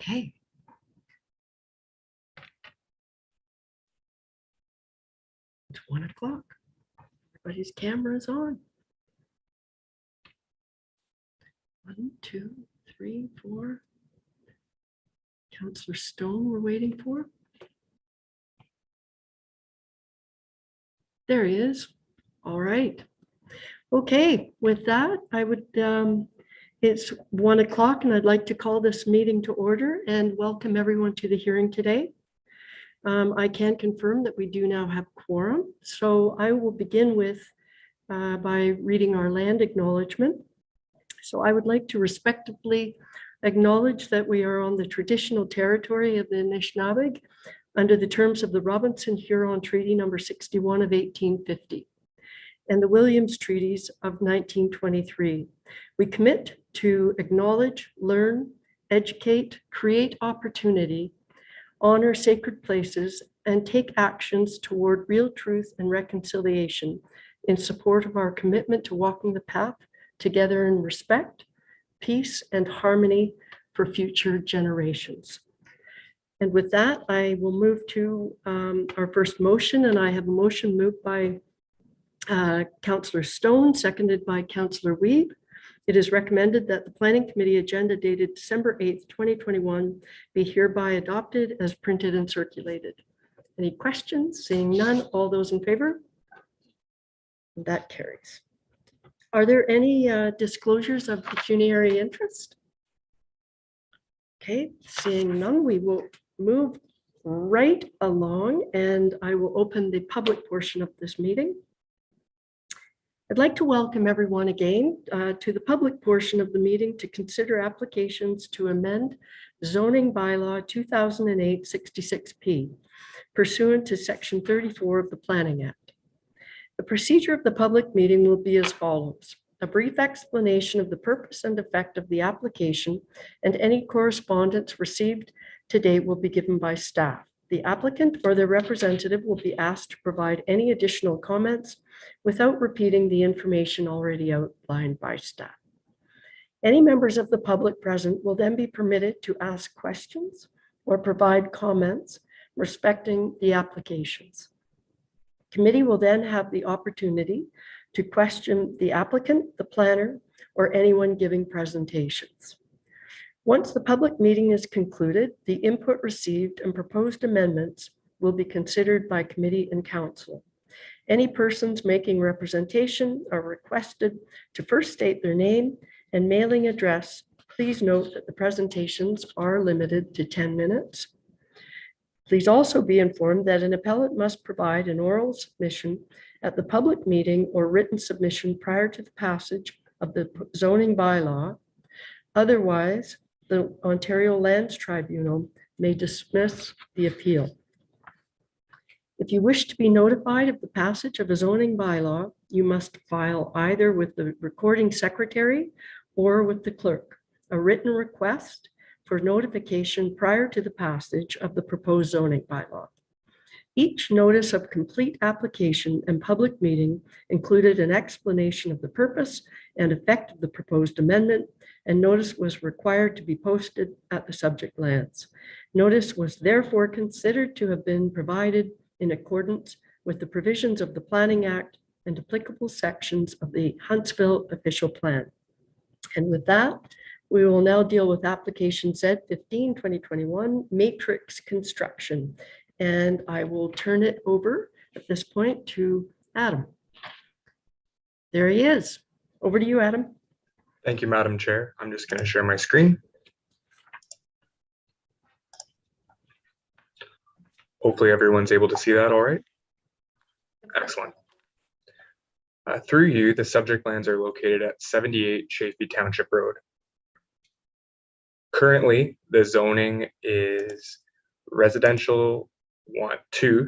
Okay. It's 1 o'clock. Everybody's camera is on. 1, 2, 3, 4. Councillor Stone we're waiting for. There he is. All right. Okay, with that, I would, it's 1 o'clock and I'd like to call this meeting to order and welcome everyone to the hearing today. I can confirm that we do now have quorum. So I will begin with by reading our land acknowledgement. So I would like to respectfully acknowledge that we are on the traditional territory of the Anishinaabe under the terms of the Robinson-Huron Treaty number 61 of 1850 and the Williams Treaties of 1923. We commit to acknowledge, learn, educate, create opportunity, honor sacred places, and take actions toward real truth and reconciliation in support of our commitment to walking the path together in respect, peace, and harmony for future generations. And with that, I will move to our first motion, and I have a motion moved by Councillor Stone, seconded by Councillor Wiebe. It is recommended that the Planning Committee agenda dated December 8th, 2021 be hereby adopted as printed and circulated. Any questions? Seeing none, all those in favor? That carries. Are there any disclosures of pecuniary interest? Okay, seeing none, we will move right along and I will open the public portion of this meeting. I'd like to welcome everyone again to the public portion of the meeting to consider applications to amend zoning bylaw 2008-66P pursuant to section 34 of the Planning Act. The procedure of the public meeting will be as follows. A brief explanation of the purpose and effect of the application and any correspondence received today will be given by staff. The applicant or their representative will be asked to provide any additional comments without repeating the information already outlined by staff. Any members of the public present will then be permitted to ask questions or provide comments respecting the applications. Committee will then have the opportunity to question the applicant, the planner, or anyone giving presentations. Once the public meeting is concluded, the input received and proposed amendments will be considered by committee and council. Any persons making representation are requested to first state their name and mailing address. Please note that the presentations are limited to 10 minutes. Please also be informed that an appellant must provide an oral submission at the public meeting or written submission prior to the passage of the zoning bylaw. Otherwise, the Ontario Lands Tribunal may dismiss the appeal. If you wish to be notified of the passage of a zoning bylaw, you must file either with the recording secretary or with the clerk a written request for notification prior to the passage of the proposed zoning bylaw. Each notice of complete application and public meeting included an explanation of the purpose and effect of the proposed amendment, and notice was required to be posted at the subject lands. Notice was therefore considered to have been provided in accordance with the provisions of the Planning Act and applicable sections of the Huntsville Official Plan. And with that, we will now deal with application Z15-2021 Matrix Construction. And I will turn it over at this point to Adam. There he is. Over to you, Adam. Thank you, Madam Chair. I'm just going to share my screen. Hopefully everyone's able to see that all right. Excellent. Through you, the subject lands are located at 78 Chaffee Township Road. Currently, the zoning is residential 2,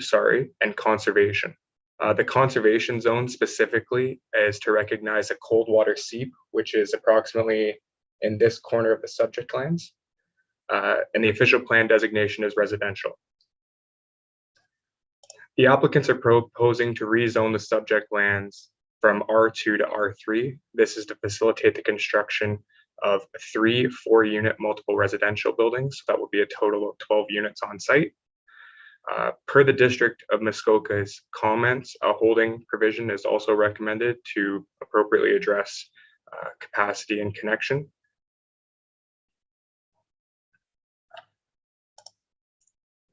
and conservation. The conservation zone specifically is to recognize a cold water seep, which is approximately in this corner of the subject lands. And the official plan designation is residential. The applicants are proposing to rezone the subject lands from R2 to R3. This is to facilitate the construction of 3 4-unit multiple residential buildings. So that will be a total of 12 units on site. Per the District of Muskoka's comments, a holding provision is also recommended to appropriately address capacity and connection.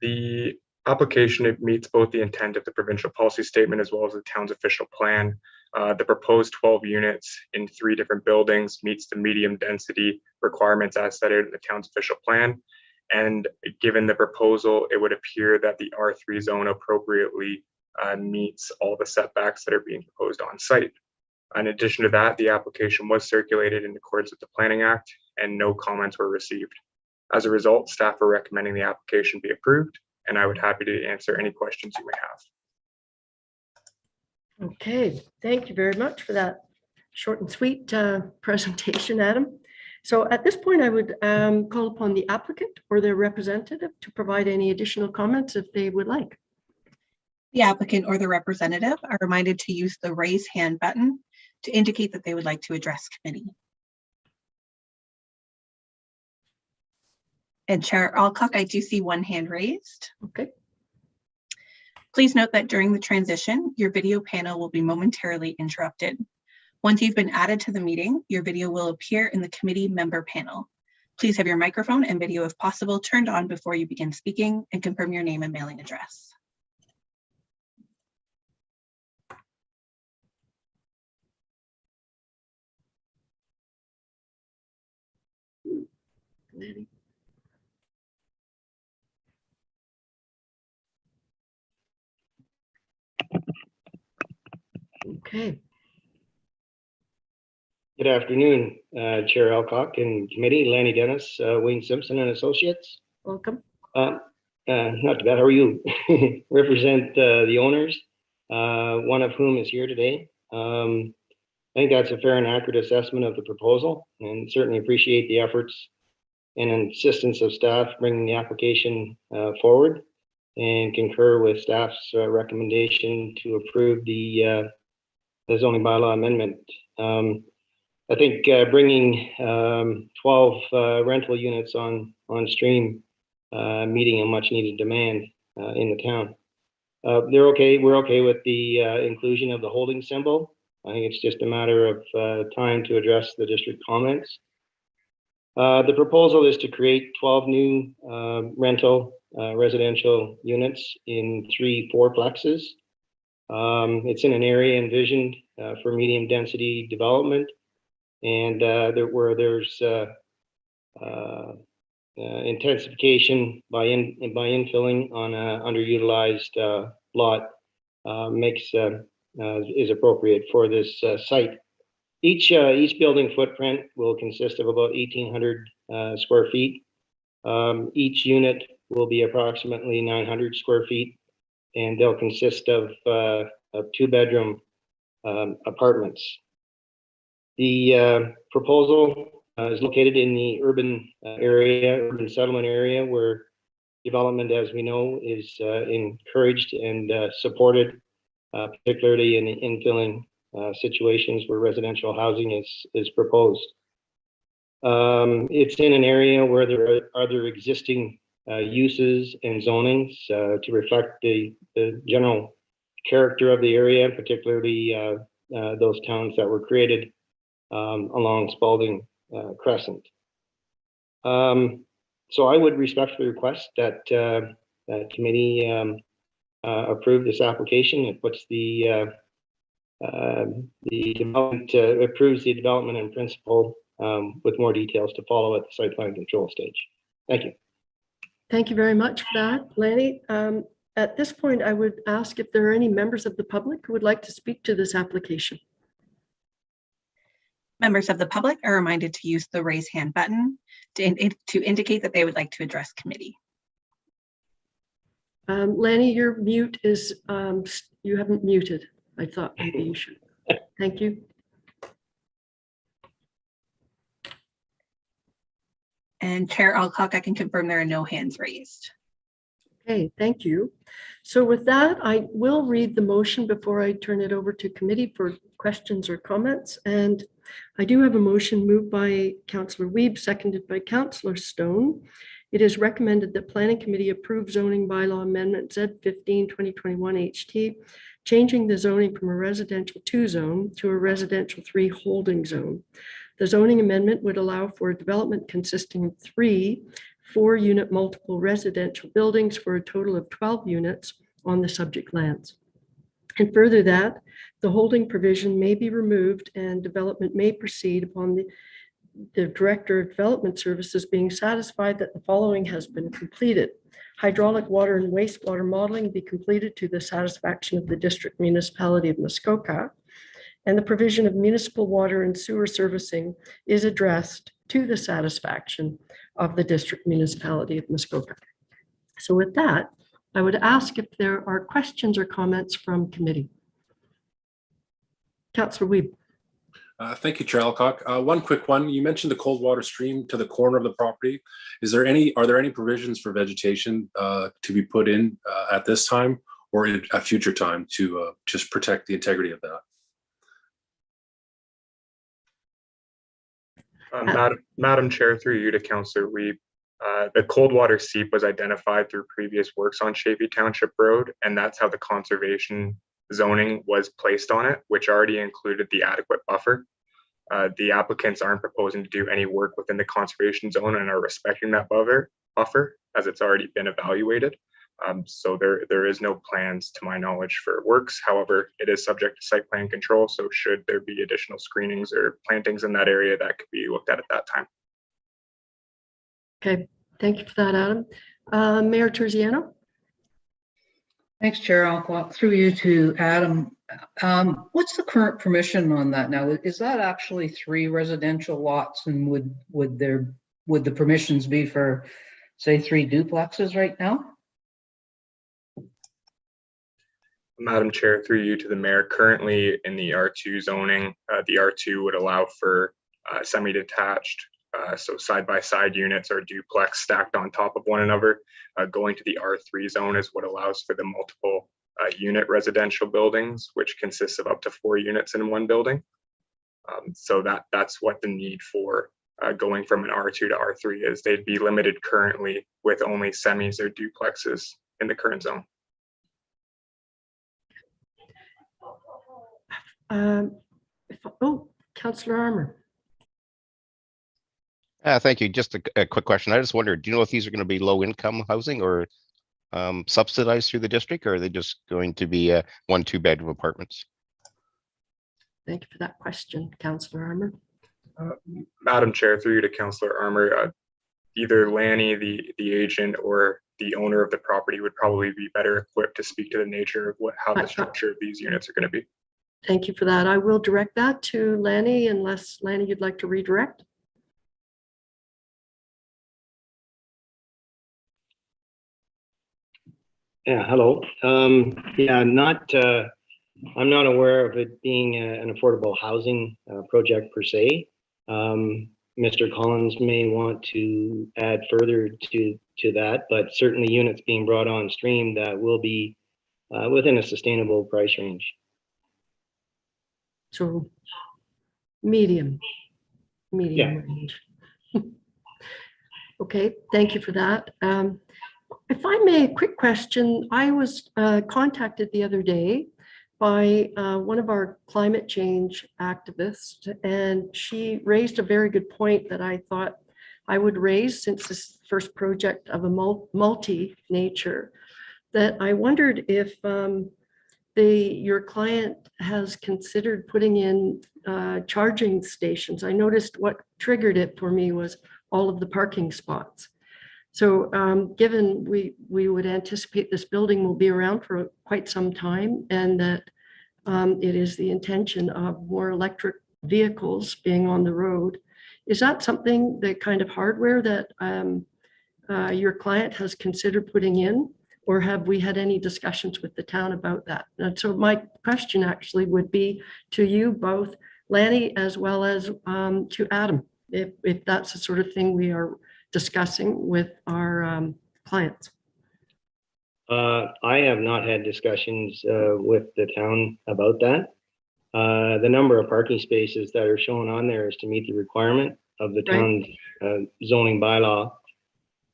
The application meets both the intent of the provincial policy statement as well as the town's official plan. The proposed 12 units in 3 different buildings meets the medium density requirements as stated in the town's official plan. And given the proposal, it would appear that the R3 zone appropriately meets all the setbacks that are being proposed on site. In addition to that, the application was circulated in accordance with the Planning Act and no comments were received. As a result, staff are recommending the application be approved, and I would be happy to answer any questions you may have. Okay, thank you very much for that short and sweet presentation, Adam. So at this point, I would call upon the applicant or their representative to provide any additional comments if they would like. The applicant or the representative are reminded to use the raise hand button to indicate that they would like to address committee. And Chair Alcock, I do see one hand raised. Okay. Please note that during the transition, your video panel will be momentarily interrupted. Once you've been added to the meeting, your video will appear in the committee member panel. Please have your microphone and video, if possible, turned on before you begin speaking, and confirm your name and mailing address. Okay. Good afternoon, Chair Alcock and committee, Lanny Dennis, Wayne Simpson and Associates. Welcome. Not too bad. How are you? Represent the owners, one of whom is here today. I think that's a fair and accurate assessment of the proposal, and certainly appreciate the efforts and insistence of staff bringing the application forward, and concur with staff's recommendation to approve the zoning bylaw amendment. I think bringing 12 rental units on stream, meeting a much needed demand in the town. We're okay with the inclusion of the holding symbol. I think it's just a matter of time to address the district comments. The proposal is to create 12 new rental residential units in 3 4-plexes. It's in an area envisioned for medium density development, and where there's intensification by infilling on an underutilized lot is appropriate for this site. Each building footprint will consist of about 1,800 square feet. Each unit will be approximately 900 square feet, and they'll consist of 2-bedroom apartments. The proposal is located in the urban settlement area, where development, as we know, is encouraged and supported, particularly in infilling situations where residential housing is proposed. It's in an area where there are other existing uses and zonings to reflect the general character of the area, particularly those towns that were created along Spalding Crescent. So I would respectfully request that that committee approve this application. It puts the development, approves the development in principle, with more details to follow at the site plan control stage. Thank you. Thank you very much for that, Lanny. At this point, I would ask if there are any members of the public who would like to speak to this application. Members of the public are reminded to use the raise hand button to indicate that they would like to address committee. Lanny, your mute is, you haven't muted. I thought maybe you should. Thank you. And Chair Alcock, I can confirm there are no hands raised. Okay, thank you. So with that, I will read the motion before I turn it over to committee for questions or comments? And I do have a motion moved by Councillor Wiebe, seconded by Councillor Stone. It is recommended that Planning Committee approve zoning bylaw amendment Z15 2021 HT, changing the zoning from a residential 2 zone to a residential 3 holding zone. The zoning amendment would allow for a development consisting of 3 4-unit multiple residential buildings for a total of 12 units on the subject lands. And further that, the holding provision may be removed and development may proceed upon the Director of Development Services being satisfied that the following has been completed. Hydraulic water and wastewater modeling be completed to the satisfaction of the District Municipality of Muskoka, and the provision of municipal water and sewer servicing is addressed to the satisfaction of the District Municipality of Muskoka. So with that, I would ask if there are questions or comments from committee. Councillor Wiebe. Thank you, Chair Alcock. One quick one. You mentioned the cold water stream to the corner of the property. Are there any provisions for vegetation to be put in at this time or at a future time to just protect the integrity of that? Madam Chair, through you to Councillor Wiebe, the cold water seep was identified through previous works on Chafee Township Road, and that's how the conservation zoning was placed on it, which already included the adequate buffer. The applicants aren't proposing to do any work within the conservation zone and are respecting that buffer as it's already been evaluated. So there is no plans to my knowledge for works. However, it is subject to site plan control. So should there be additional screenings or plantings in that area, that could be looked at that time. Okay, thank you for that, Adam. Mayor Terziano. Thanks, Chair. I'll walk through you to Adam. What's the current permission on that now? Is that actually 3 residential lots, and would the permissions be for, say, 3 duplexes right now? Madam Chair, through you to the mayor, currently in the R2 zoning, the R2 would allow for semi-detached, so side-by-side units or duplex stacked on top of one another. Going to the R3 zone is what allows for the multiple unit residential buildings, which consists of up to 4 units in one building. So that's what the need for going from an R2 to R3 is. They'd be limited currently with only semis or duplexes in the current zone. Councillor Armour. Thank you. Just a quick question. I just wondered, do you know if these are going to be low-income housing or subsidized through the district, or are they just going to be 1 2-bedroom apartments? Thank you for that question, Councillor Armour. Madam Chair, through you to Councillor Armour, either Lanny, the agent, or the owner of the property would probably be better equipped to speak to the nature of how the structure of these units are going to be. Thank you for that. I will direct that to Lanny, unless Lanny, you'd like to redirect. Yeah, hello. Yeah, I'm not aware of it being an affordable housing project per se. Mr. Collins may want to add further to that, but certainly units being brought on stream that will be within a sustainable price range. So medium Yeah. range. Okay, thank you for that. If I may, a quick question. I was contacted the other day by one of our climate change activists, and she raised a very good point that I thought I would raise, since this is the first project of a multi-nature, that I wondered if your client has considered putting in charging stations. I noticed what triggered it for me was all of the parking spots. So given we would anticipate this building will be around for quite some time, and that it is the intention of more electric vehicles being on the road, is that something, the kind of hardware that your client has considered putting in? Or have we had any discussions with the town about that? And so my question actually would be to you both, Lanny, as well as to Adam, if that's the sort of thing we are discussing with our clients. I have not had discussions with the town about that. The number of parking spaces that are shown on there is to meet the requirement of the Right. town's zoning bylaw.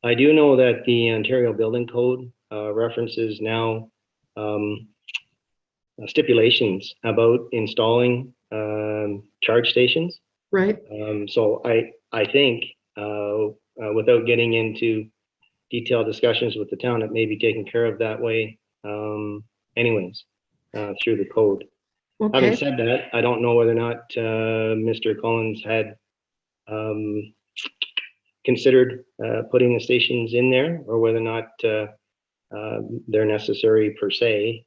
I do know that the Ontario Building Code references now stipulations about installing charge stations. Right. So I think without getting into detailed discussions with the town, it may be taken care of that way anyways through the code. Having Okay. said that, I don't know whether or not Mr. Collins had considered putting the stations in there, or whether or not they're necessary per se,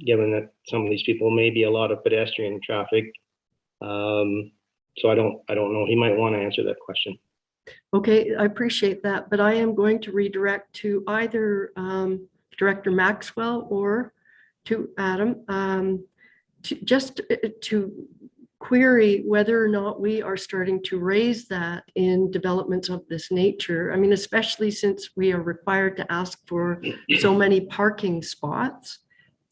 given that some of these people may be a lot of pedestrian traffic. So I don't know. He might want to answer that question. Okay, I appreciate that, but I am going to redirect to either Director Maxwell or to Adam to query whether or not we are starting to raise that in developments of this nature. I mean, especially since we are required to ask for so many parking spots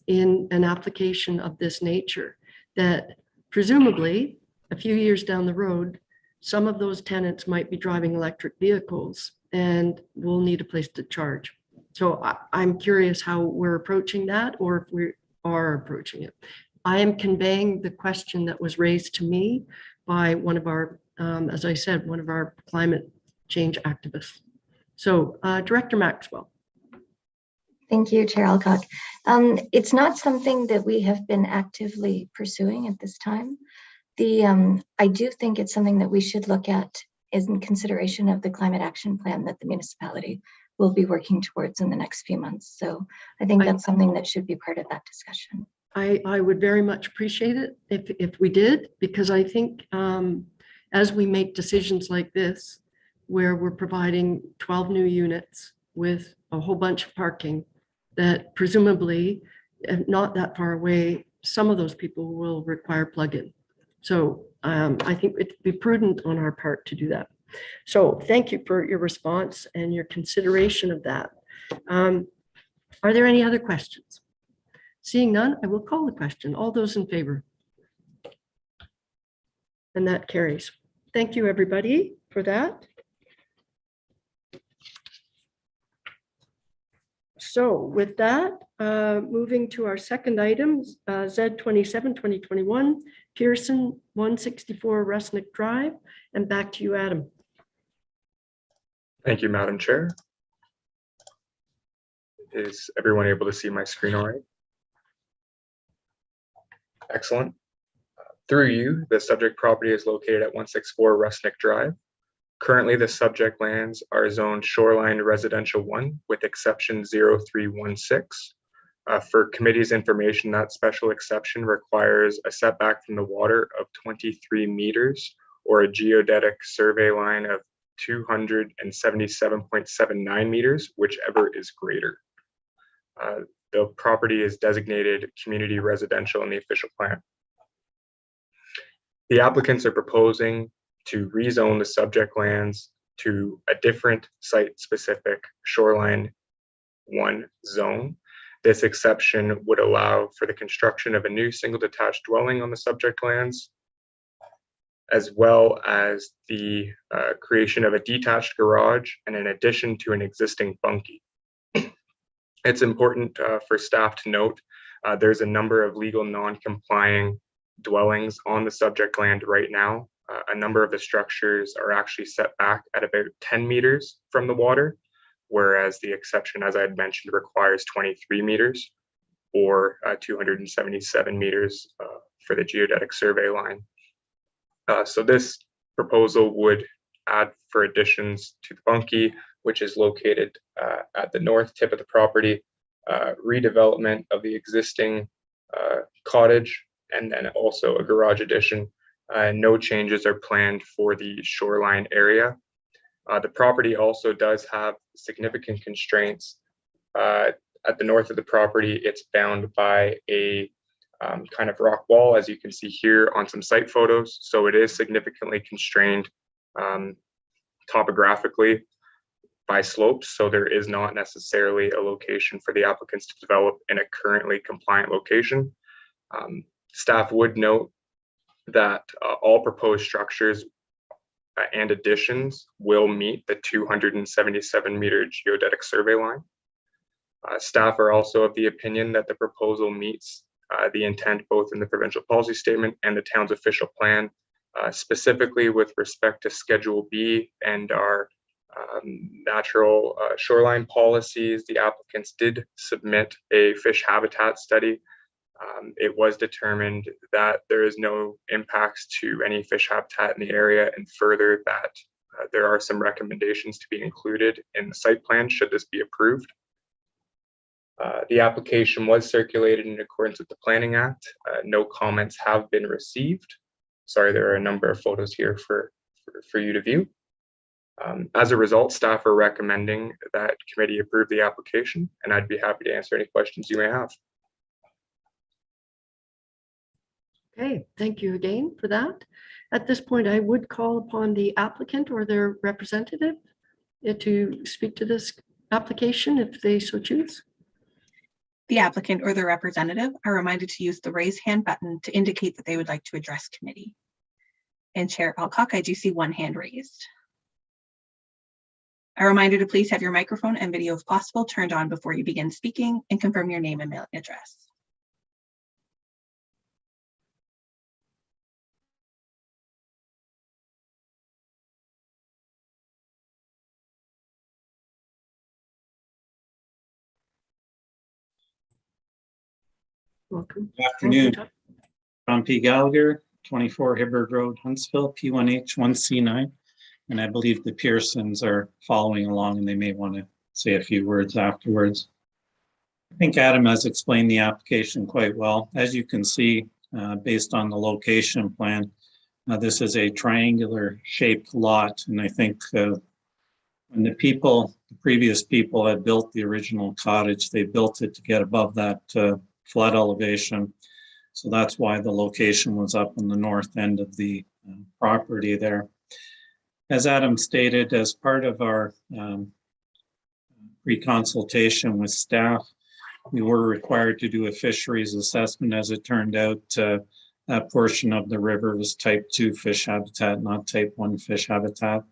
in an application of this nature, that presumably a few years down the road, some of those tenants might be driving electric vehicles and will need a place to charge. So I'm curious how we're approaching that, or if we are approaching it. I am conveying the question that was raised to me by one of our, as I said, one of our climate change activists. So Director Maxwell. Thank you, Chair Alcock. It's not something that we have been actively pursuing at this time. I do think it's something that we should look at in consideration of the climate action plan that the municipality will be working towards in the next few months. So I think that's something that should be part of that discussion. I would very much appreciate it if we did, because I think as we make decisions like this, where we're providing 12 new units with a whole bunch of parking, that presumably not that far away, some of those people will require plug-in. So I think it'd be prudent on our part to do that. So thank you for your response and your consideration of that. Are there any other questions? Seeing none, I will call the question. All those in favor? And that carries. Thank you, everybody, for that. So with that, moving to our second item, Z27 2021, Pearson 164 Rusnick Drive, and back to you, Adam. Thank you, Madam Chair. Is everyone able to see my screen all right? Excellent. Through you, the subject property is located at 164 Rusnick Drive. Currently, the subject lands are zoned shoreline residential 1 with exception 0316. For committee's information, that special exception requires a setback from the water of 23 meters or a geodetic survey line of 277.79 meters, whichever is greater. The property is designated community residential in the official plan. The applicants are proposing to rezone the subject lands to a different site-specific shoreline 1 zone. This exception would allow for the construction of a new single detached dwelling on the subject lands, as well as the creation of a detached garage and an addition to an existing bunkie. It's important for staff to note there's a number of legal non-complying dwellings on the subject land right now. A number of the structures are actually set back at about 10 meters from the water, whereas the exception, as I had mentioned, requires 23 meters or 277 meters for the geodetic survey line. So this proposal would add for additions to the bunkie, which is located at the north tip of the property, redevelopment of the existing cottage, and then also a garage addition. No changes are planned for the shoreline area. The property also does have significant constraints. At the north of the property, it's bound by a kind of rock wall, as you can see here on some site photos. So it is significantly constrained topographically by slopes. So there is not necessarily a location for the applicants to develop in a currently compliant location. Staff would note that all proposed structures and additions will meet the 277-meter geodetic survey line. Staff are also of the opinion that the proposal meets the intent both in the provincial policy statement and the town's official plan, specifically with respect to Schedule B and our natural shoreline policies. The applicants did submit a fish habitat study. It was determined that there is no impacts to any fish habitat in the area, and further that there are some recommendations to be included in the site plan should this be approved. The application was circulated in accordance with the Planning Act. No comments have been received. Sorry, there are a number of photos here for you to view. As a result, staff are recommending that committee approve the application, and I'd be happy to answer any questions you may have. Okay, thank you again for that. At this point, I would call upon the applicant or their representative to speak to this application if they so choose. The applicant or their representative are reminded to use the raise hand button to indicate that they would like to address committee. And Chair Alcock, I do see one hand raised. A reminder to please have your microphone and video if possible turned on before you begin speaking, and confirm your name and mailing address. Welcome. Good afternoon. Welcome, John P. Gallagher, 24 Hibberd Road, Huntsville, P1H 1C9. And I believe the Pearsons are following along and they may want to say a few words afterwards. I think Adam has explained the application quite well. As you can see, based on the location plan, this is a triangular shaped lot. And I think when the previous people had built the original cottage, they built it to get above that flood elevation. So that's why the location was up on the north end of the property there. As Adam stated, as part of our pre-consultation with staff, we were required to do a fisheries assessment. As it turned out, that portion of the river was type 2 fish habitat, not type 1 fish habitat.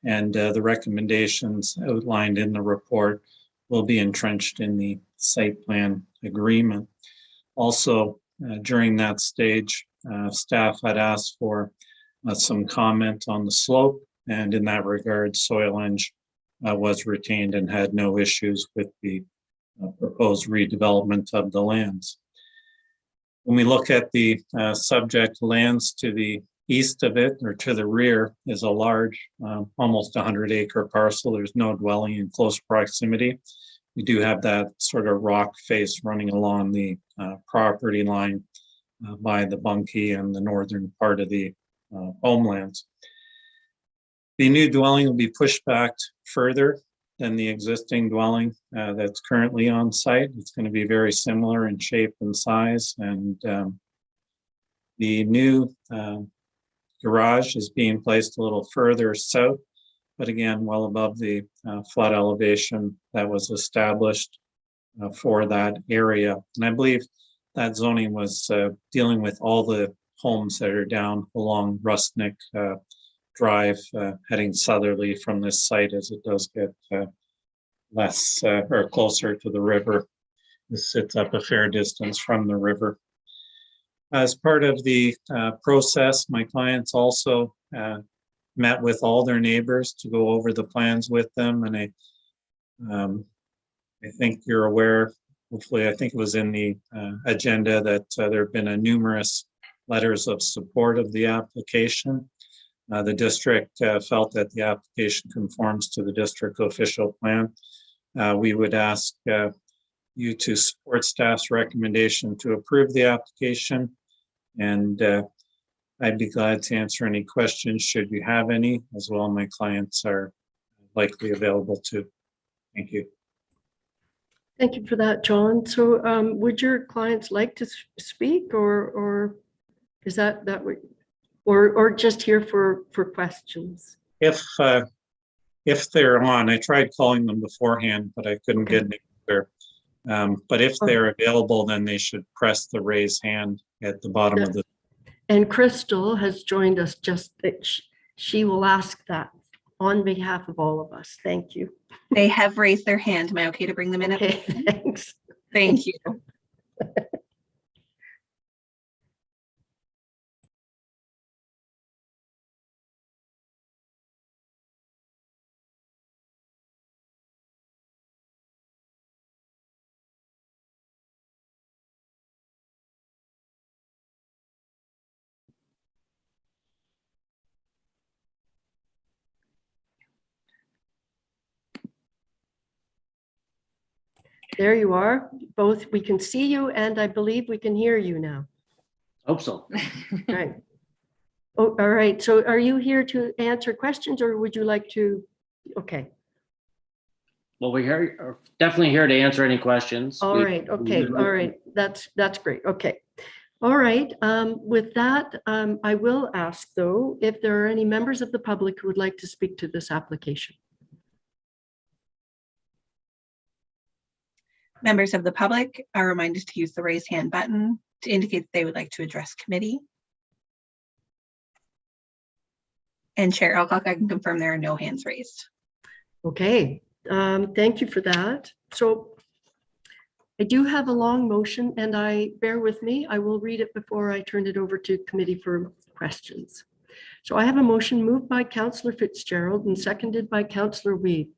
And the recommendations outlined in the report will be entrenched in the site plan agreement. Also, during that stage, staff had asked for some comment on the slope, and in that regard, Soil Eng was retained and had no issues with the proposed redevelopment of the lands. When we look at the subject lands to the east of it, or to the rear, is a large, almost 100-acre parcel. There's no dwelling in close proximity. We do have that sort of rock face running along the property line by the Bunkie and the northern part of the homelands. The new dwelling will be pushed back further than the existing dwelling that's currently on site. It's going to be very similar in shape and size, and the new garage is being placed a little further south, but again, well above the flood elevation that was established for that area. And I believe that zoning was dealing with all the homes that are down along Rustnick Drive, heading southerly from this site as it does get less or closer to the river. This sits up a fair distance from the river. As part of the process, my clients also met with all their neighbors to go over the plans with them. And I think you're aware, hopefully, I think it was in the agenda that there have been numerous letters of support of the application. The district felt that the application conforms to the district official plan. We would ask you to support staff's recommendation to approve the application. And I'd be glad to answer any questions should you have any, as well. My clients are likely available too. Thank you. Thank you for that, John. So would your clients like to speak, or is that what, or just here for questions? If they're on, I tried calling them beforehand, but I couldn't get an answer. But if they're available, then they should press the raise hand at the bottom of the, And Crystal has joined us just that she will ask that on behalf of all of us. Thank you. They have raised their hand. Am I okay to bring them in? Okay, thanks. Thank you. There you are. Both, we can see you and I believe we can hear you now. Hope so. Right. Oh, all right. So are you here to answer questions or would you like to? Okay. Well, are definitely here to answer any questions. All right. Okay. All right. That's great. Okay. All right. With that, I will ask though, if there are any members of the public who would like to speak to this application. Members of the public are reminded to use the raise hand button to indicate they would like to address committee. And Chair Alcock, I can confirm there are no hands raised. Okay. Thank you for that. So I do have a long motion and bear with me, I will read it before I turn it over to committee for questions. So I have a motion moved by Councillor Fitzgerald and seconded by Councillor Weed.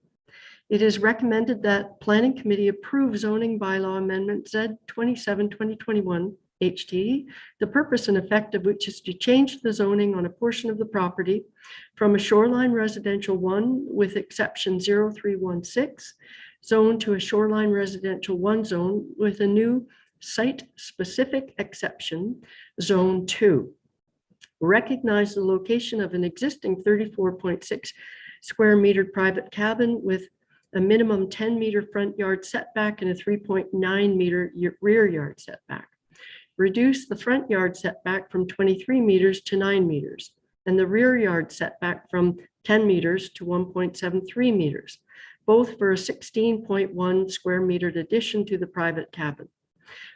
It is recommended that Planning Committee approve zoning bylaw amendment Z 27/2021 HT, the purpose and effect of which is to change the zoning on a portion of the property from a shoreline residential 1 with exception 0316 zone to a shoreline residential 1 zone with a new site-specific exception, zone 2. Recognize the location of an existing 34.6 square meter private cabin with a minimum 10-meter front yard setback and a 3.9-meter rear yard setback. Reduce the front yard setback from 23 meters to 9 meters and the rear yard setback from 10 meters to 1.73 meters, both for a 16.1 square meter addition to the private cabin.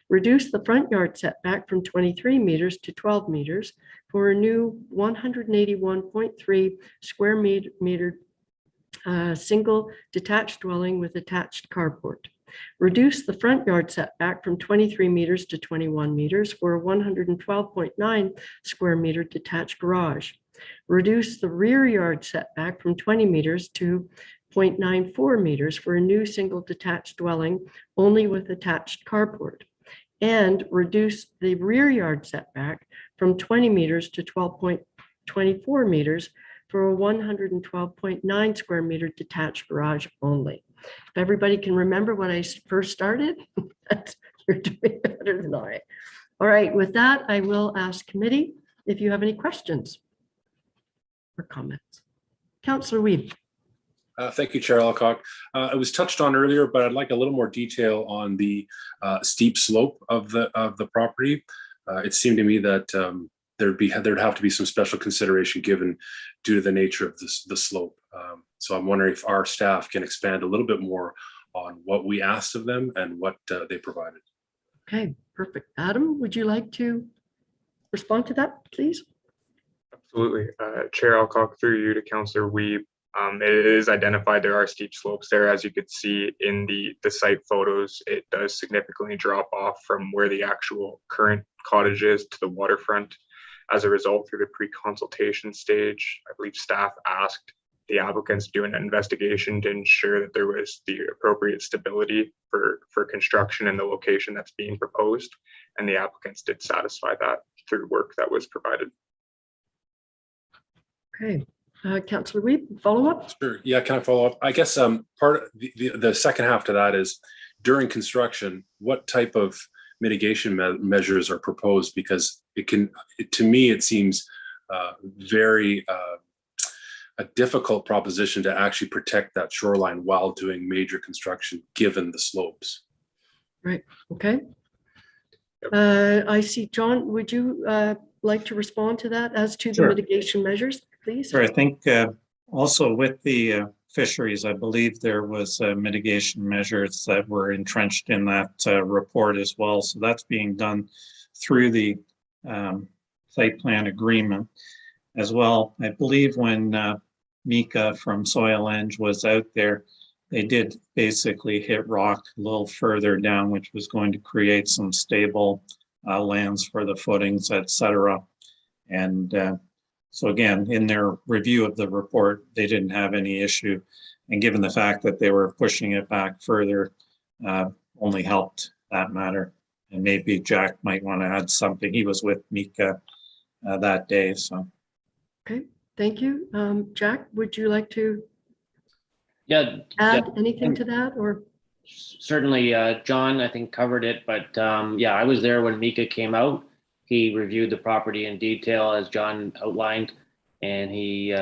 Reduce the front yard setback from 23 meters to 12 meters for a new 181.3 square meter single detached dwelling with attached carport. Reduce the front yard setback from 23 meters to 21 meters for a 112.9 square meter detached garage. Reduce the rear yard setback from 20 meters to 0.94 meters for a new single detached dwelling only with attached carport. And reduce the rear yard setback from 20 meters to 12.24 meters for a 112.9 square meter detached garage only. If everybody can remember when I first started, you're doing better than I. All right, with that, I will ask committee if you have any questions or comments. Councillor Weed. Thank you, Chair Alcock. It was touched on earlier, but I'd like a little more detail on the steep slope of the property. It seemed to me that there'd have to be some special consideration given due to the nature of the slope. So I'm wondering if our staff can expand a little bit more on what we asked of them and what they provided. Okay, perfect. Adam, would you like to respond to that, please? Absolutely. Chair Alcock, through you to Councillor Weeb. It is identified there are steep slopes there. As you could see in the site photos, it does significantly drop off from where the actual current cottage is to the waterfront. As a result, through the pre-consultation stage, I believe staff asked the applicants to do an investigation to ensure that there was the appropriate stability for construction in the location that's being proposed. And the applicants did satisfy that through work that was provided. Okay, Councillor Weeb, follow up? Sure. Yeah, can I follow up? I guess part of the second half to that is during construction, what type of mitigation measures are proposed? Because to me, it seems very a difficult proposition to actually protect that shoreline while doing major construction, given the slopes. Right, okay. I see, John, would you like to respond to that as to the Sure. mitigation measures, please? Sure, I think also with the fisheries, I believe there was mitigation measures that were entrenched in that report as well. So that's being done through the site plan agreement as well. I believe when Mika from Soil Eng was out there, they did basically hit rock a little further down, which was going to create some stable lands for the footings, etc. And so again, in their review of the report, they didn't have any issue. And given the fact that they were pushing it back further, only helped that matter. And maybe Jack might want to add something. He was with Mika that day, so. Okay, thank you. Jack, would you like to Yeah, add anything to that, or? certainly, John, I think, covered it, but yeah, I was there when Mika came out. He reviewed the property in detail, as John outlined, and he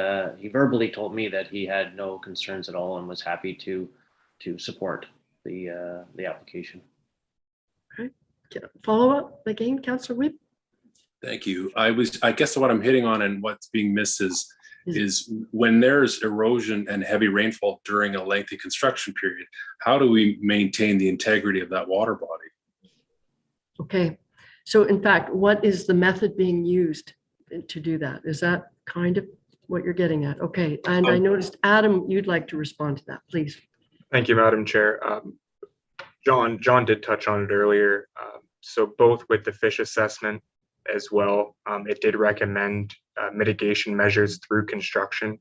verbally told me that he had no concerns at all and was happy to support the application. Okay, follow up again, Councillor Whip? Thank you. I guess what I'm hitting on and what's being missed is when there's erosion and heavy rainfall during a lengthy construction period, how do we maintain the integrity of that water body? Okay, so in fact, what is the method being used to do that? Is that kind of what you're getting at? Okay, and I noticed, Adam, you'd like to respond to that, please. Thank you, Madam Chair. John did touch on it earlier. So both with the fish assessment as well, it did recommend mitigation measures through construction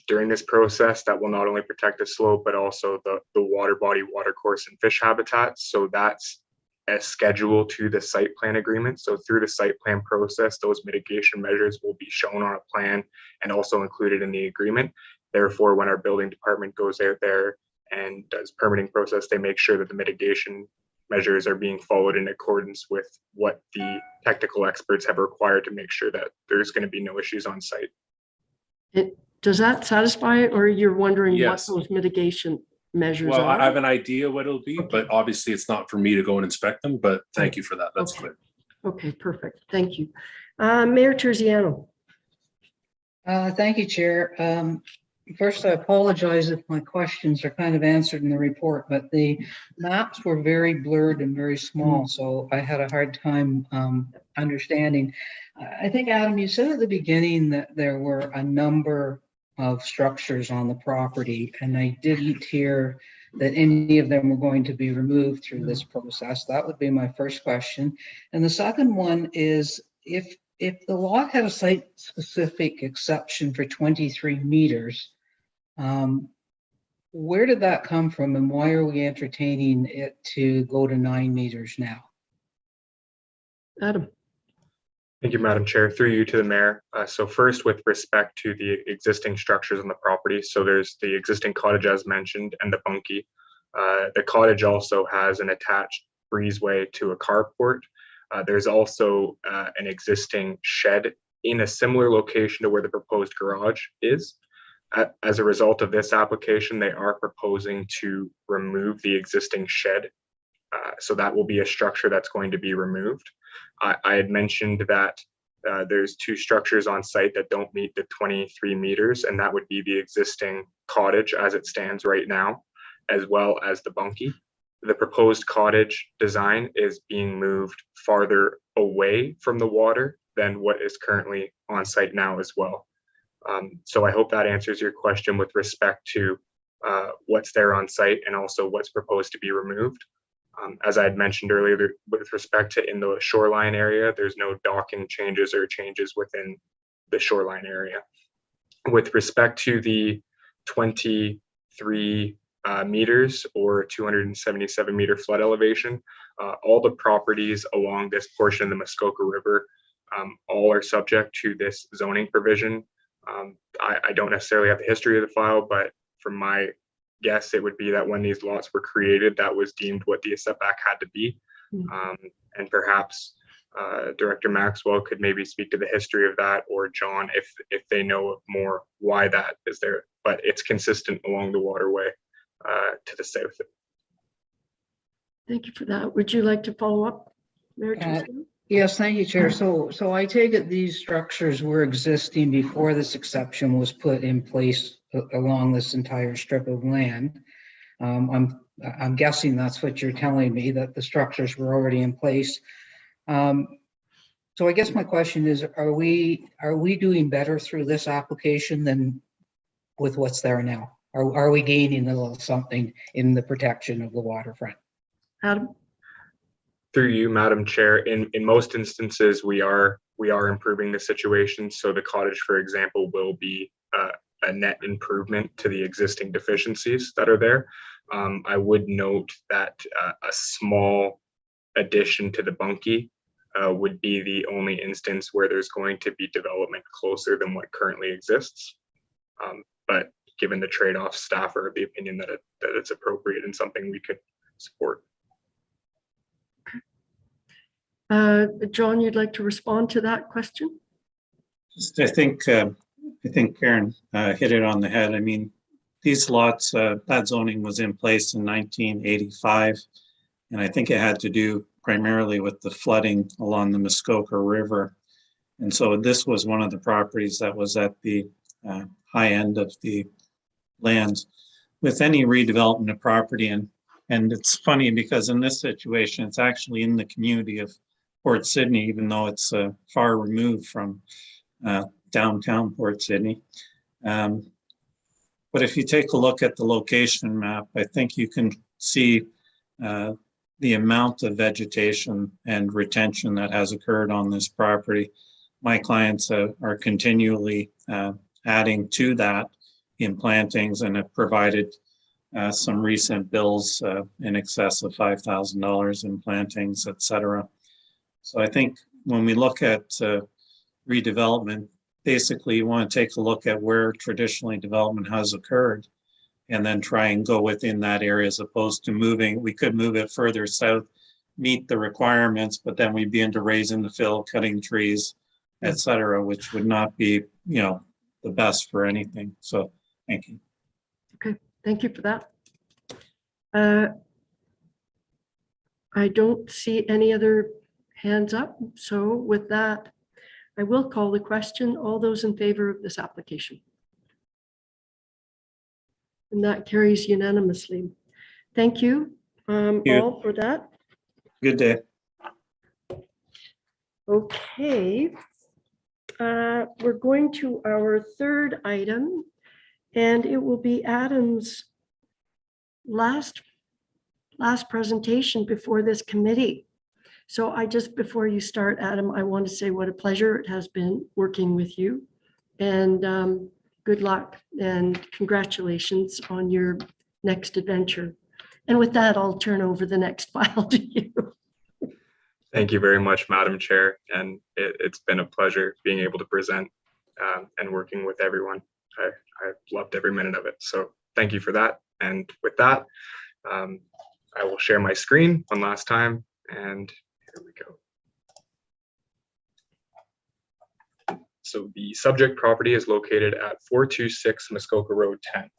during this process that will not only protect the slope, but also the water body, water course, and fish habitats. So that's a schedule to the site plan agreement. So through the site plan process, those mitigation measures will be shown on a plan and also included in the agreement. Therefore, when our building department goes out there and does permitting process, they make sure that the mitigation measures are being followed in accordance with what the technical experts have required to make sure that there's going to be no issues on site. Does that satisfy, or you're wondering Yes. what those mitigation measures Well, are? I have an idea what it'll be, Okay. but obviously it's not for me to go and inspect them, but thank you for that. That's Okay. clear. Okay, perfect. Thank you. Mayor Terziano. Thank you, Chair. First, I apologize if my questions are kind of answered in the report, but the maps were very blurred and very small, so I had a hard time understanding. I think, Adam, you said at the beginning that there were a number of structures on the property, and I didn't hear that any of them were going to be removed through this process. That would be my first question. And the second one is, if the lot had a site-specific exception for 23 meters, where did that come from, and why are we entertaining it to go to 9 meters now? Adam. Thank you, Madam Chair. Through you to the mayor. So first, with respect to the existing structures on the property, so there's the existing cottage as mentioned and the bunkie. The cottage also has an attached breezeway to a carport. There's also an existing shed in a similar location to where the proposed garage is. As a result of this application, they are proposing to remove the existing shed. So that will be a structure that's going to be removed. I had mentioned that there's two structures on site that don't meet the 23 meters, and that would be the existing cottage as it stands right now, as well as the bunkie. The proposed cottage design is being moved farther away from the water than what is currently on site now as well. So I hope that answers your question with respect to what's there on site and also what's proposed to be removed. As I had mentioned earlier, with respect to in the shoreline area, there's no docking changes or changes within the shoreline area. With respect to the 23 meters or 277 meter flood elevation, all the properties along this portion of the Muskoka River all are subject to this zoning provision. I don't necessarily have the history of the file, but from my guess, it would be that when these lots were created, that was deemed what the setback had to be. And perhaps Director Maxwell could maybe speak to the history of that, or John, if they know more why that is there. But it's consistent along the waterway to the south. Thank you for that. Would you like to follow up, Mayor Terziano? Yes, thank you, Chair. So I take it these structures were existing before this exception was put in place along this entire strip of land. I'm guessing that's what you're telling me, that the structures were already in place. So I guess my question is, are we doing better through this application than with what's there now? Are we gaining a little something in the protection of the waterfront? Adam? Through you, Madam Chair, in most instances, we are improving the situation. So the cottage, for example, will be a net improvement to the existing deficiencies that are there. I would note that a small addition to the bunkie would be the only instance where there's going to be development closer than what currently exists. But given the trade-off, staff are of the opinion that it's appropriate and something we could support. John, you'd like to respond to that question? I think Karen hit it on the head. I mean, these lots, that zoning was in place in 1985, and I think it had to do primarily with the flooding along the Muskoka River. And so this was one of the properties that was at the high end of the lands. With any redevelopment of property, and it's funny because in this situation, it's actually in the community of Port Sydney, even though it's far removed from downtown Port Sydney. But if you take a look at the location map, I think you can see the amount of vegetation and retention that has occurred on this property. My clients are continually adding to that in plantings and have provided some recent bills in excess of $5,000 in plantings, et cetera. So I think when we look at redevelopment, basically you want to take a look at where traditionally development has occurred and then try and go within that area as opposed to moving. We could move it further south, meet the requirements, but then we'd be into raising the fill, cutting trees, et cetera, which would not be, the best for anything. So thank you. Okay, thank you for that. I don't see any other hands up. So with that, I will call the question. All those in favor of this application? And that carries unanimously. Thank you, all for that. Good day. Okay. We're going to our third item, and it will be Adam's last presentation before this committee. So before you start, Adam, I want to say what a pleasure it has been working with you, and good luck and congratulations on your next adventure. And with that, I'll turn over the next file to you. Thank you very much, Madam Chair. And it's been a pleasure being able to present and working with everyone. I've loved every minute of it. So thank you for that. And with that, I will share my screen one last time. And here we go. So the subject property is located at 426 Muskoka Road 10.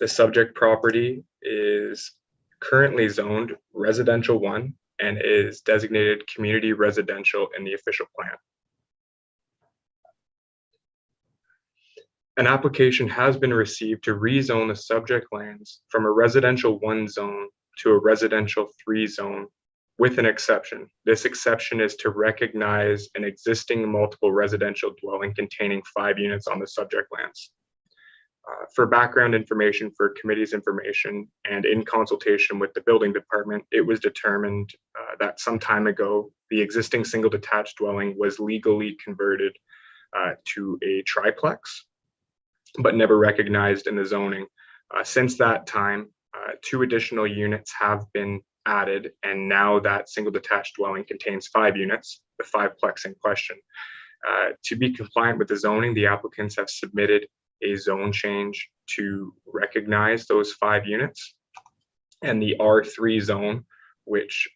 The subject property is currently zoned residential 1 and is designated community residential in the official plan. An application has been received to rezone the subject lands from a residential 1 zone to a residential 3 zone with an exception. This exception is to recognize an existing multiple residential dwelling containing 5 units on the subject lands. For background information, for committee's information, and in consultation with the building department, it was determined that some time ago, the existing single detached dwelling was legally converted to a triplex, but never recognized in the zoning. Since that time, 2 additional units have been added, and now that single detached dwelling contains 5 units, the 5-plex in question. To be compliant with the zoning, the applicants have submitted a zone change to recognize those 5 units, and the R3 zone, which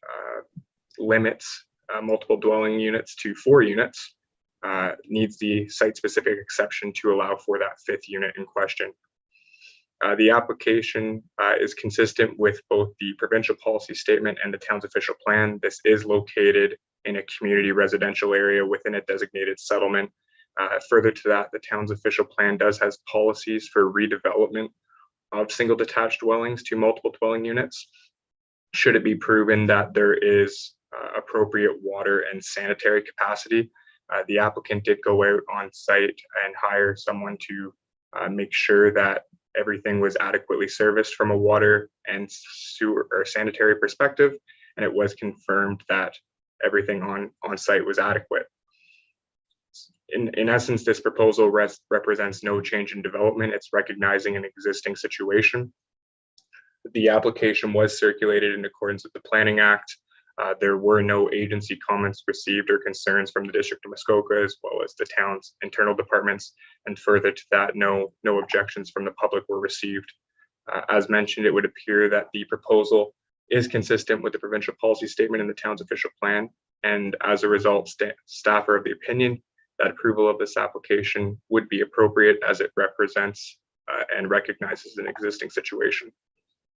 limits multiple dwelling units to 4 units, needs the site-specific exception to allow for that 5th unit in question. The application is consistent with both the provincial policy statement and the town's official plan. This is located in a community residential area within a designated settlement. Further to that, the town's official plan has policies for redevelopment of single detached dwellings to multiple dwelling units. Should it be proven that there is appropriate water and sanitary capacity. The applicant did go out on site and hire someone to make sure that everything was adequately serviced from a water and sewer or sanitary perspective, and it was confirmed that everything on site was adequate. In essence, this proposal represents no change in development. It's recognizing an existing situation. The application was circulated in accordance with the Planning Act. There were no agency comments received or concerns from the District of Muskoka, as well as the town's internal departments. And further to that, no objections from the public were received. As mentioned, it would appear that the proposal is consistent with the provincial policy statement in the town's official plan. And as a result, staff are of the opinion that approval of this application would be appropriate, as it represents and recognizes an existing situation.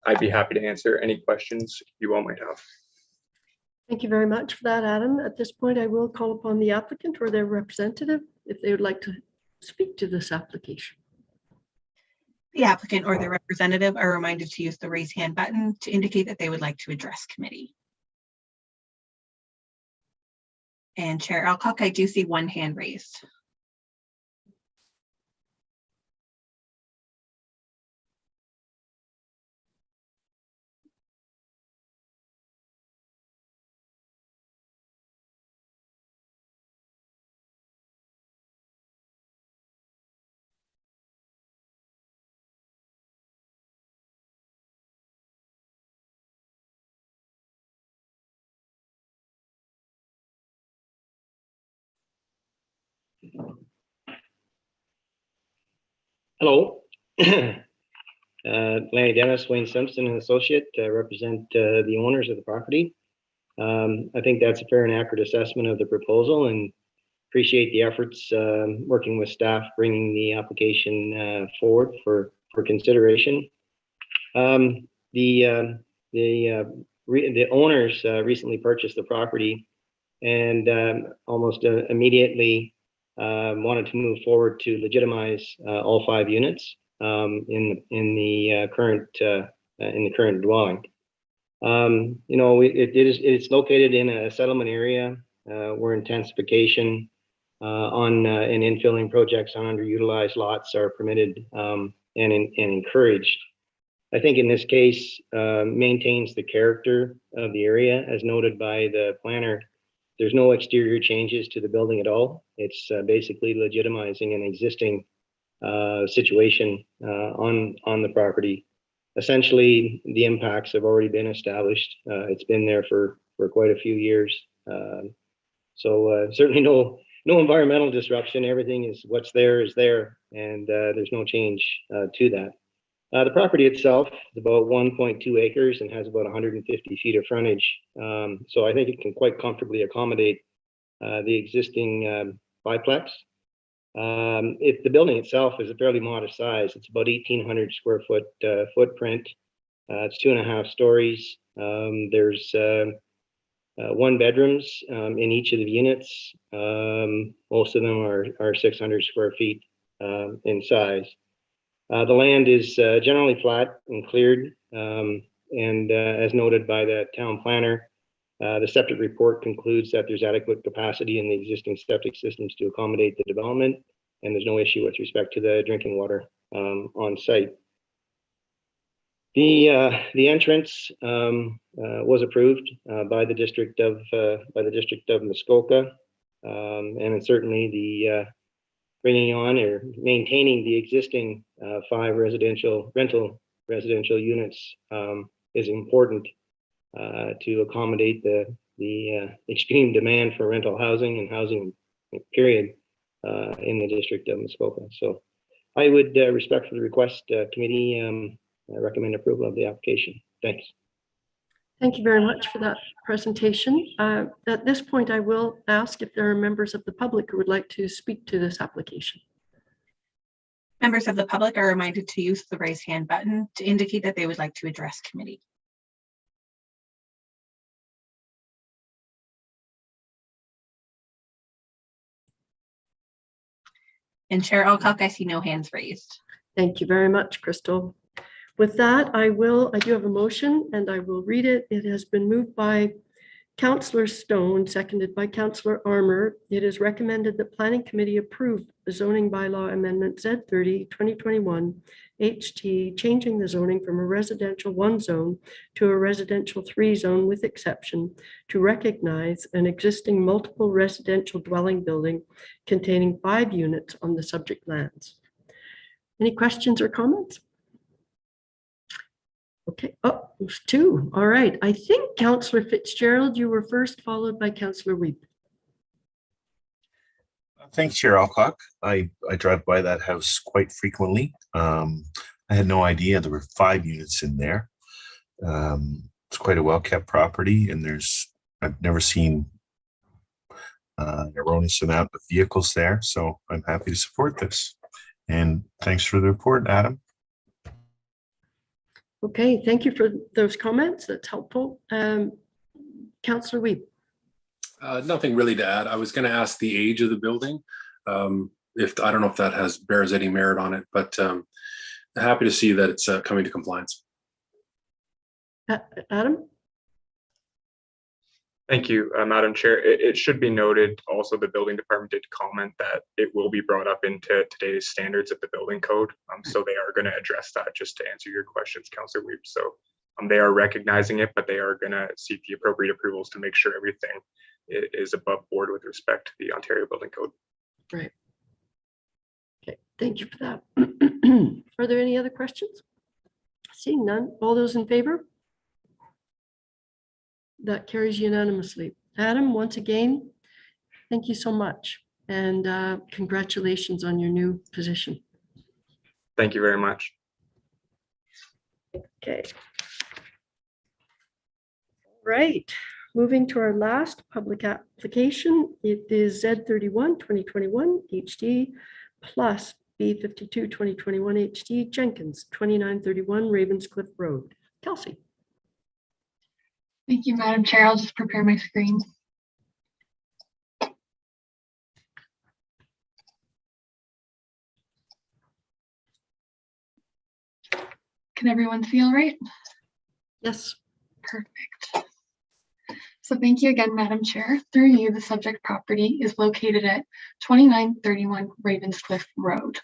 I'd be happy to answer any questions you all might have. Thank you very much for that, Adam. At this point, I will call upon the applicant or their representative if they would like to speak to this application. The applicant or their representative are reminded to use the raise hand button to indicate that they would like to address committee. And Chair Alcock, I do see one hand raised. Hello. Lanny Dennis, Wayne Simpson and Associate, represent the owners of the property. I think that's a fair and accurate assessment of the proposal, and appreciate the efforts working with staff bringing the application forward for consideration. The owners recently purchased the property and almost immediately wanted to move forward to legitimize all 5 units in the current dwelling. It's located in a settlement area where intensification and infilling projects on underutilized lots are permitted and encouraged. I think in this case maintains the character of the area as noted by the planner. There's no exterior changes to the building at all. It's basically legitimizing an existing situation on the property. Essentially, the impacts have already been established. It's been there for quite a few years. So certainly no environmental disruption. Everything is what's there is there, and there's no change to that. The property itself is about 1.2 acres and has about 150 feet of frontage. So I think it can quite comfortably accommodate the existing biplex. The building itself is a fairly modest size. It's about 1,800 square foot footprint. It's 2.5 stories. There's 1 bedrooms in each of the units. Most of them are 600 square feet in size. The land is generally flat and cleared, and as noted by the town planner, the septic report concludes that there's adequate capacity in the existing septic systems to accommodate the development, and there's no issue with respect to the drinking water on site. The entrance was approved by the district of Muskoka, and certainly the bringing on or maintaining the existing 5 rental residential units is important to accommodate the extreme demand for rental housing and housing period in the district of Muskoka. So I would respectfully request committee recommend approval of the application. Thanks. Thank you very much for that presentation. At this point, I will ask if there are members of the public who would like to speak to this application. Members of the public are reminded to use the raise hand button to indicate that they would like to address committee. And Chair Alcock, I see no hands raised. Thank you very much, Crystal. With that, I do have a motion and I will read it. It has been moved by Councillor Stone, seconded by Councillor Armour. It is recommended that Planning Committee approve the zoning bylaw amendment Z30 2021 HT, changing the zoning from a residential 1 zone to a residential 3 zone with exception to recognize an existing multiple residential dwelling building containing 5 units on the subject lands. Any questions or comments? Okay, oh, there's 2. All right. I think Councillor Fitzgerald, you were first, followed by Councillor Weep. Thanks, Chair Alcock. I drive by that house quite frequently. I had no idea there were 5 units in there. It's quite a well-kept property, and I've never seen an erroneous amount of vehicles there, so I'm happy to support this. And thanks for the report, Adam. Okay, thank you for those comments. That's helpful. Councillor Weep. Nothing really to add. I was going to ask the age of the building. If I don't know if that bears any merit on it, but happy to see that it's coming to compliance. Adam? Thank you, Madam Chair. It should be noted also the building department did comment that it will be brought up into today's standards of the building code. So they are going to address that, just to answer your questions, Councillor Weep. So they are recognizing it, but they are going to seek the appropriate approvals to make sure everything is above board with respect to the Ontario Building Code. Right. Okay, thank you for that. Are there any other questions? Seeing none, all those in favor? That carries unanimously. Adam, once again, thank you so much. And congratulations on your new position. Thank you very much. Okay. Right. Moving to our last public application, it is Z31 2021 HD plus B52 2021 HD Jenkins 2931 Ravenscliff Road. Kelsey. Thank you, Madam Chair. I'll just prepare my screen. Can everyone see all right? Yes. Perfect. So thank you again, Madam Chair. Through you, the subject property is located at 2931 Ravenscliff Road.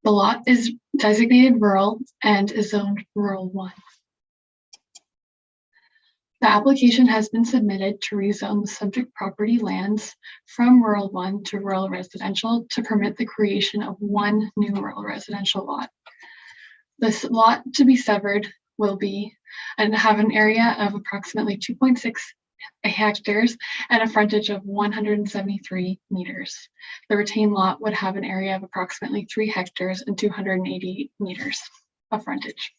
The lot is designated rural and is zoned rural 1. The application has been submitted to rezone the subject property lands from rural 1 to rural residential to permit the creation of 1 new rural residential lot. This lot to be severed will be and have an area of approximately 2.6 hectares and a frontage of 173 meters. The retained lot would have an area of approximately 3 hectares and 280 meters of frontage.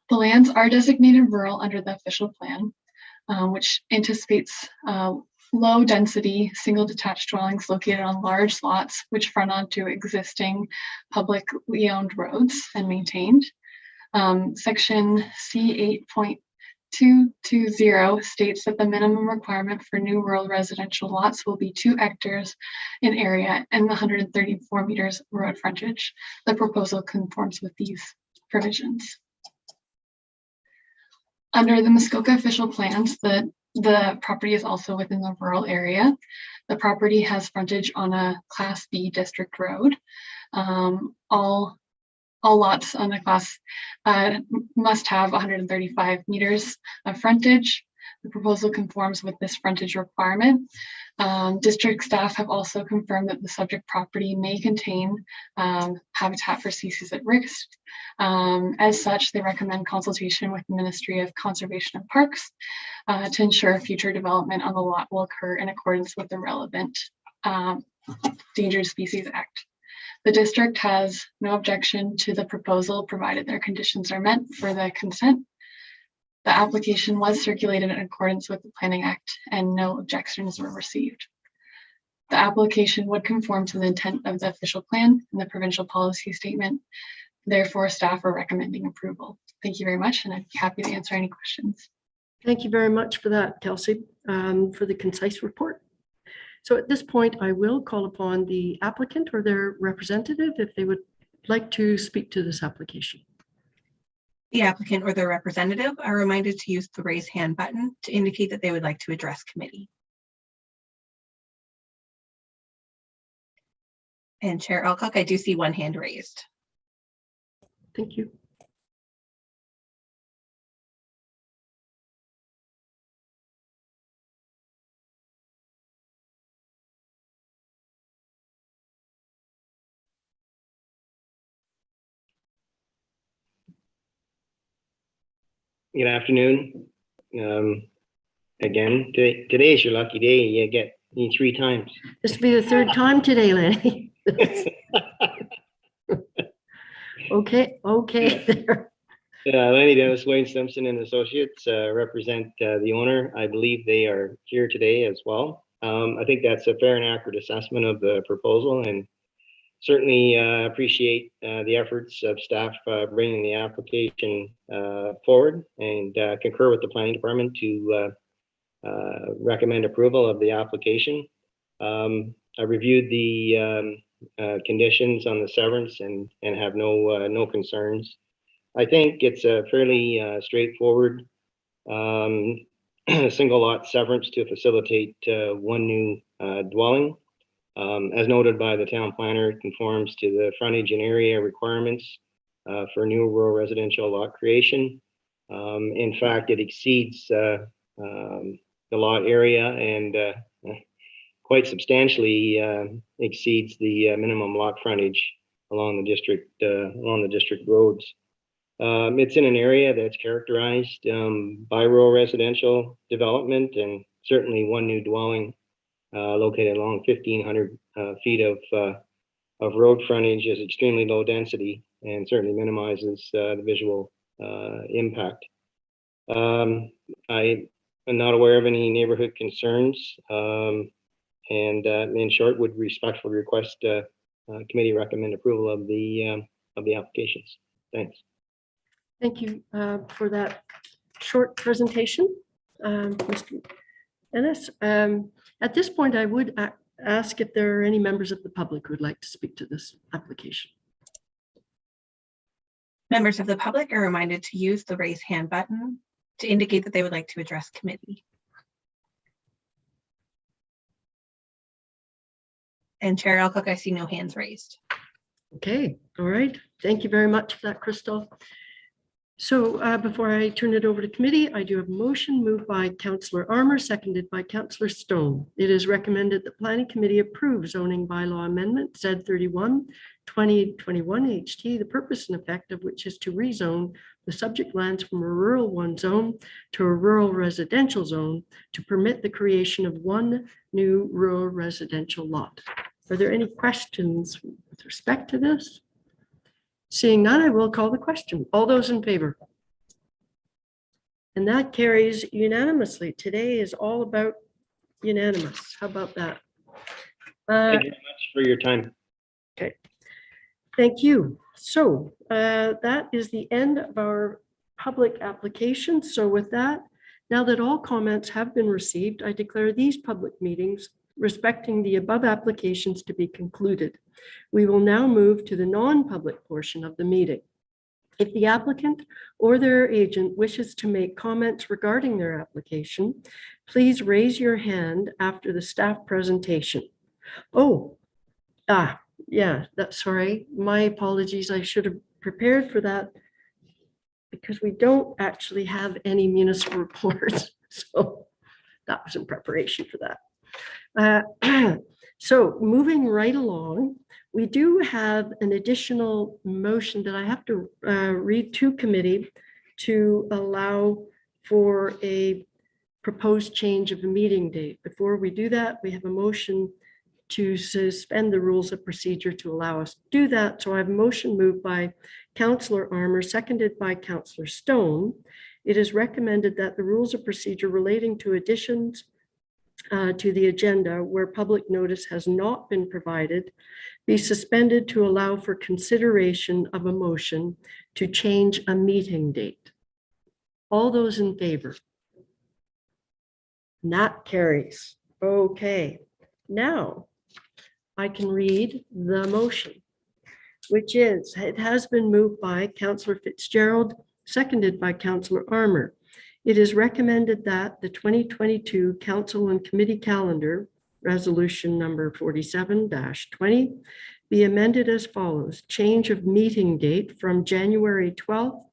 The lands are designated rural under the official plan, which anticipates low density single detached dwellings located on large lots which front onto existing publicly owned roads and maintained. Section C8.220 states that the minimum requirement for new rural residential lots will be 2 hectares in area and 134 meters road frontage. The proposal conforms with these provisions. Under the Muskoka official plans, the property is also within the rural area. The property has frontage on a Class B district road. All lots on the class must have 135 meters of frontage. The proposal conforms with this frontage requirement. District staff have also confirmed that the subject property may contain habitat for species at risk. As such, they recommend consultation with the Ministry of Conservation and Parks to ensure future development on the lot will occur in accordance with the relevant Endangered Species Act. The district has no objection to the proposal, provided their conditions are met for the consent. The application was circulated in accordance with the Planning Act and no objections were received. The application would conform to the intent of the official plan and the provincial policy statement. Therefore, staff are recommending approval. Thank you very much, and I'd be happy to answer any questions. Thank you very much for that, Kelsey, for the concise report. So at this point, I will call upon the applicant or their representative if they would like to speak to this application. The applicant or their representative are reminded to use the raise hand button to indicate that they would like to address committee. And Chair Alcock, I do see one hand raised. Thank you. Good afternoon. Again, today is your lucky day. You get me 3 times. This will be the third time today, Lenny. Okay, there. Lenny Dennis, Wayne Simpson and Associates represent the owner. I believe they are here today as well. I think that's a fair and accurate assessment of the proposal, and certainly appreciate the efforts of staff bringing the application forward, and concur with the planning department to recommend approval of the application. I reviewed the conditions on the severance and have no concerns. I think it's a fairly straightforward single lot severance to facilitate one new dwelling. As noted by the town planner, it conforms to the frontage and area requirements for new rural residential lot creation. In fact, it exceeds the lot area and quite substantially exceeds the minimum lot frontage along the district roads. It's in an area that's characterized by rural residential development, and certainly one new dwelling located along 1,500 feet of road frontage is extremely low density and certainly minimizes the visual impact. I am not aware of any neighborhood concerns, and in short, would respectfully request committee recommend approval of the applications. Thanks. Thank you for that short presentation, Mr. Ennis. At this point, I would ask if there are any members of the public who would like to speak to this application. Members of the public are reminded to use the raise hand button to indicate that they would like to address committee. And Chair Alcock, I see no hands raised. Okay, all right. Thank you very much for that, Crystal. So before I turn it over to committee, I do have a motion moved by Councillor Armour, seconded by Councillor Stone. It is recommended that Planning Committee approve zoning bylaw amendment Z31 2021 HT, the purpose and effect of which is to rezone the subject lands from a rural 1 zone to a rural residential zone to permit the creation of one new rural residential lot. Are there any questions with respect to this? Seeing none, I will call the question. All those in favor? And that carries unanimously. Today is all about unanimous. How about that? Thank you very much for your time. Okay. Thank you. So that is the end of our public application. So with that, now that all comments have been received, I declare these public meetings respecting the above applications to be concluded. We will now move to the non-public portion of the meeting. If the applicant or their agent wishes to make comments regarding their application, please raise your hand after the staff presentation. Yeah, that's sorry. My apologies. I should have prepared for that because we don't actually have any municipal reports. So that was in preparation for that. So moving right along, we do have an additional motion that I have to read to committee to allow for a proposed change of the meeting date. Before we do that, we have a motion to suspend the rules of procedure to allow us to do that. So I have a motion moved by Councillor Armour, seconded by Councillor Stone. It is recommended that the rules of procedure relating to additions to the agenda where public notice has not been provided be suspended to allow for consideration of a motion to change a meeting date. All those in favor? And that carries. Okay, now I can read the motion, which is, it has been moved by Councillor Fitzgerald, seconded by Councillor Armour. It is recommended that the 2022 Council and Committee Calendar, Resolution number 47-20, be amended as follows. Change of meeting date from January 12th,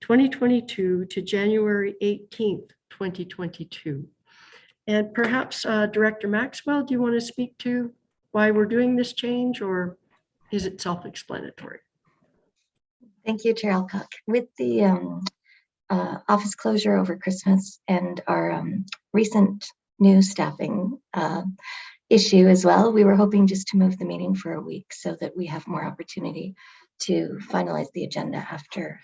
2022 to January 18th, 2022. And perhaps Director Maxwell, do you want to speak to why we're doing this change, or is it self-explanatory? Thank you, Chair Alcock. With the office closure over Christmas and our recent new staffing issue as well, we were hoping just to move the meeting for a week so that we have more opportunity to finalize the agenda after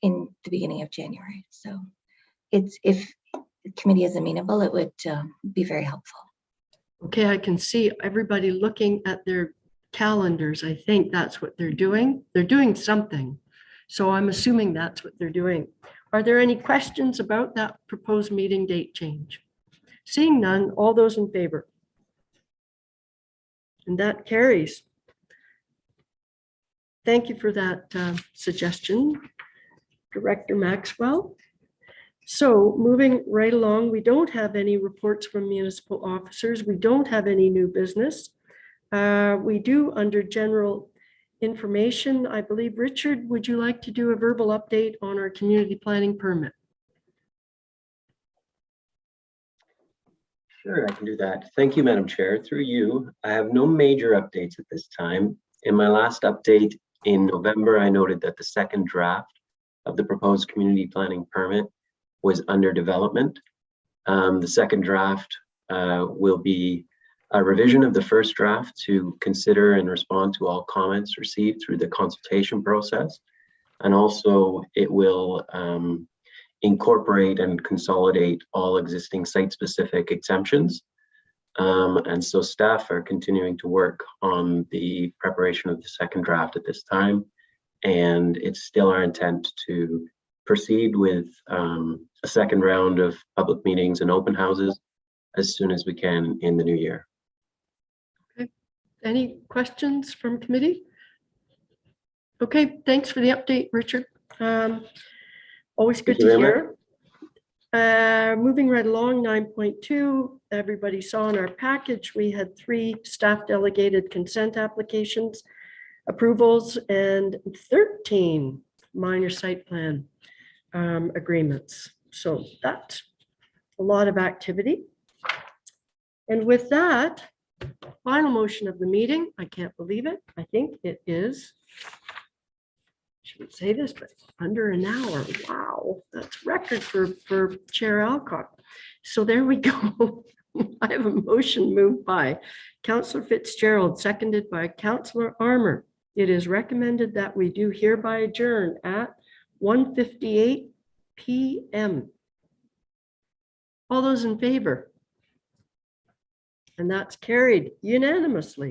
in the beginning of January. So it's, if the committee is amenable, it would be very helpful. Okay, I can see everybody looking at their calendars. I think that's what they're doing. They're doing something. So I'm assuming that's what they're doing. Are there any questions about that proposed meeting date change? Seeing none, all those in favor? And that carries. Thank you for that suggestion, Director Maxwell. So moving right along, we don't have any reports from municipal officers. We don't have any new business. We do under general information. I believe, Richard, would you like to do a verbal update on our community planning permit? Sure, I can do that. Thank you, Madam Chair. Through you, I have no major updates at this time. In my last update in November, I noted that the second draft of the proposed community planning permit was under development. The second draft will be a revision of the first draft to consider and respond to all comments received through the consultation process. And also it will incorporate and consolidate all existing site-specific exemptions. And so staff are continuing to work on the preparation of the second draft at this time. And it's still our intent to proceed with a second round of public meetings and open houses as soon as we can in the new year. Okay. Any questions from committee? Okay, thanks for the update, Richard. Always good to hear. Moving right along, 9.2, everybody saw in our package, we had 3 staff delegated consent applications, approvals, and 13 minor site plan agreements. So that's a lot of activity. And with that, final motion of the meeting, I can't believe it. I think it is, shouldn't say this, but under an hour. Wow, that's record for Chair Alcock. So there we go. I have a motion moved by Councillor Fitzgerald, seconded by Councillor Armour. It is recommended that we do hereby adjourn at 1:58 p.m. All those in favor? And that's carried unanimously.